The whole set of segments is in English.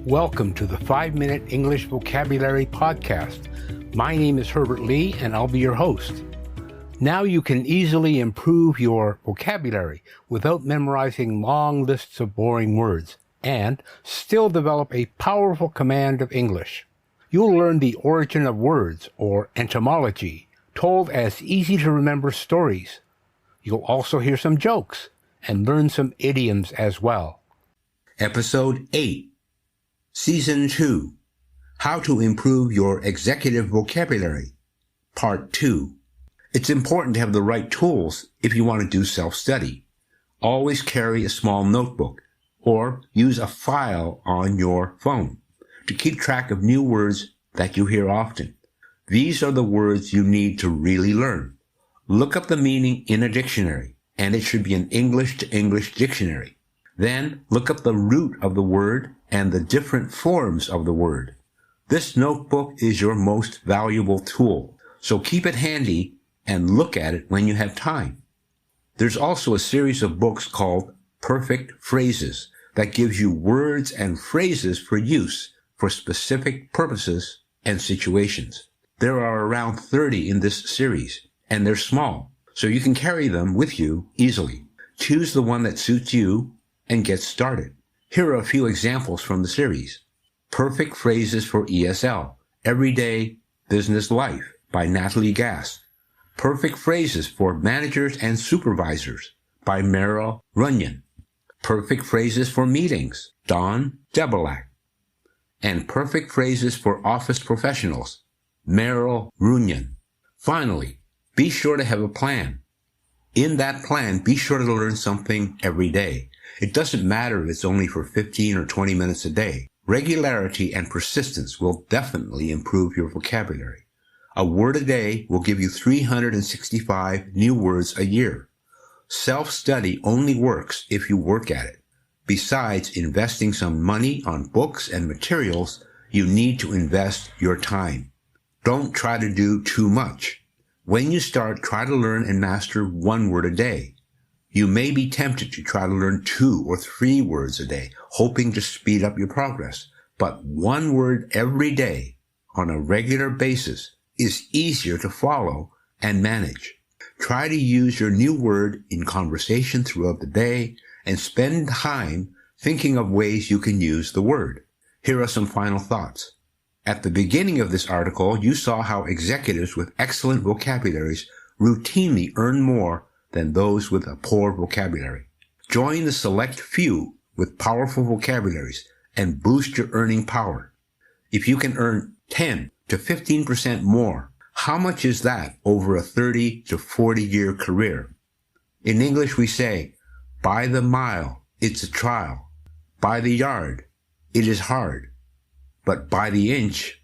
Welcome to the 5-Minute English Vocabulary Podcast. My name is Herbert Lee, and I'll be your host. Now you can easily improve your vocabulary without memorizing long lists of boring words, and still develop a powerful command of English. You'll learn the origin of words, or etymology, told as easy-to-remember stories. You'll also hear some jokes, and learn some idioms as well. Episode 8. Season 2, How to Improve Your Executive Vocabulary, Part 2. It's important to have the right tools if you want to do self-study. Always carry a small notebook or use a file on your phone to keep track of new words that you hear often. These are the words you need to really learn. Look up the meaning in a dictionary, and it should be an English-to-English dictionary. Then look up the root of the word and the different forms of the word. This notebook is your most valuable tool, so keep it handy and look at it when you have time. There's also a series of books called Perfect Phrases that gives you words and phrases for use for specific purposes and situations. There are around 30 in this series, and they're small, so you can carry them with you easily. Choose the one that suits you and get started. Here are a few examples from the series. Perfect Phrases for ESL, Everyday Business Life by Natalie Gass. Perfect Phrases for Managers and Supervisors by Meryl Runyon. Perfect Phrases for Meetings, Don Debelak. And Perfect Phrases for Office Professionals, Meryl Runyon. Finally, be sure to have a plan. In that plan, be sure to learn something every day. It doesn't matter if it's only for 15 or 20 minutes a day. Regularity and persistence will definitely improve your vocabulary. A word a day will give you 365 new words a year. Self-study only works if you work at it. Besides investing some money on books and materials, you need to invest your time. Don't try to do too much. When you start, try to learn and master one word a day. You may be tempted to try to learn 2 or 3 words a day, hoping to speed up your progress. But one word every day on a regular basis is easier to follow and manage. Try to use your new word in conversation throughout the day and spend time thinking of ways you can use the word. Here are some final thoughts. At the beginning of this article, you saw how executives with excellent vocabularies routinely earn more than those with a poor vocabulary. Join the select few with powerful vocabularies and boost your earning power. If you can earn 10 to 15% more, how much is that over a 30 to 40-year career? In English we say, by the mile, it's a trial. By the yard, it is hard. But by the inch,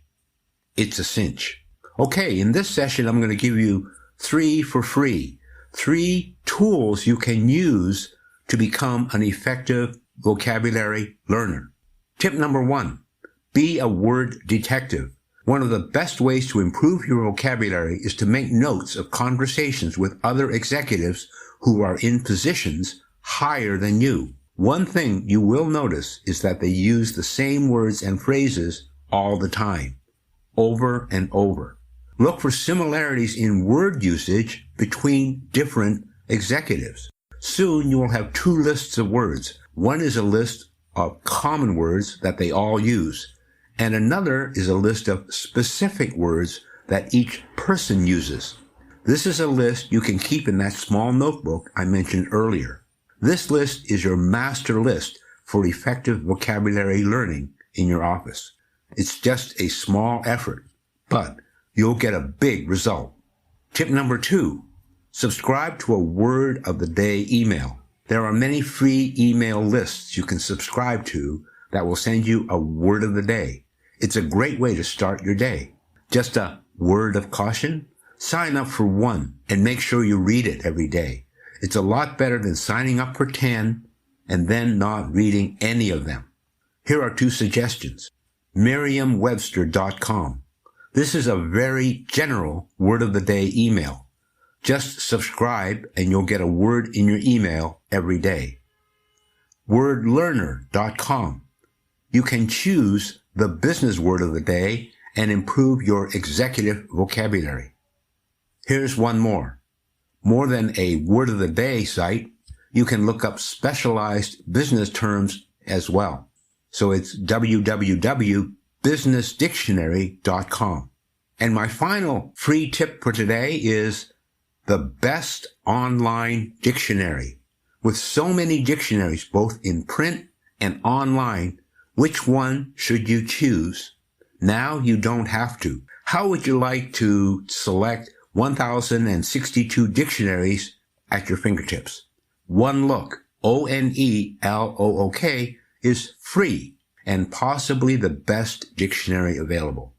it's a cinch. Okay, in this session I'm going to give you 3 for free. 3 tools you can use to become an effective vocabulary learner. Tip number 1, be a word detective. One of the best ways to improve your vocabulary is to make notes of conversations with other executives who are in positions higher than you. One thing you will notice is that they use the same words and phrases all the time, over and over. Look for similarities in word usage between different executives. Soon you will have 2 lists of words. One is a list of common words that they all use, and another is a list of specific words that each person uses. This is a list you can keep in that small notebook I mentioned earlier. This list is your master list for effective vocabulary learning in your office. It's just a small effort, but you'll get a big result. Tip number 2, subscribe to a Word of the Day email. There are many free email lists you can subscribe to that will send you a word of the day. It's a great way to start your day. Just a word of caution? Sign up for one and make sure you read it every day. It's a lot better than signing up for 10 and then not reading any of them. Here are 2 suggestions. Merriam-Webster.com. This is a very general word of the day email. Just subscribe and you'll get a word in your email every day. wordlearner.com. You can choose the business word of the day and improve your executive vocabulary. Here's one more. More than a word of the day site, you can look up specialized business terms as well. So it's www.businessdictionary.com. And my final free tip for today is the best online dictionary. With so many dictionaries, both in print and online, which one should you choose? Now you don't have to. How would you like to select 1,062 dictionaries at your fingertips? One Look, ONELOOK, is free and possibly the best dictionary available.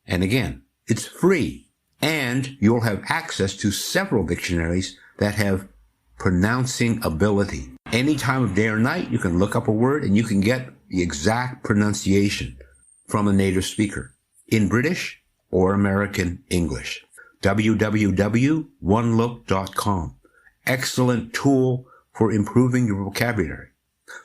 And again, it's free, and you'll have access to several dictionaries that have pronouncing ability. Any time of day or night, you can look up a word and you can get the exact pronunciation from a native speaker in British or American English. www.onelook.com. Excellent tool for improving your vocabulary.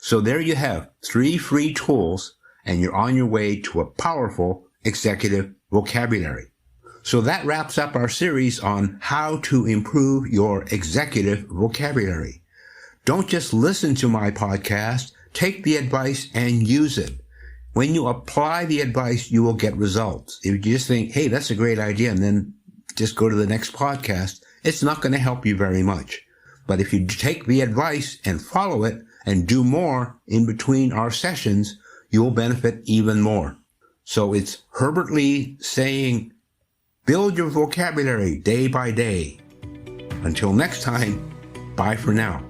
So there you have 3 free tools, and you're on your way to a powerful executive vocabulary. So that wraps up our series on how to improve your executive vocabulary. Don't just listen to my podcast. Take the advice and use it. When you apply the advice, you will get results. If you just think, hey, that's a great idea, and then just go to the next podcast, it's not going to help you very much. But if you take the advice and follow it and do more in between our sessions, you'll benefit even more. So it's Herbert Lee saying, build your vocabulary day by day. Until next time, bye for now.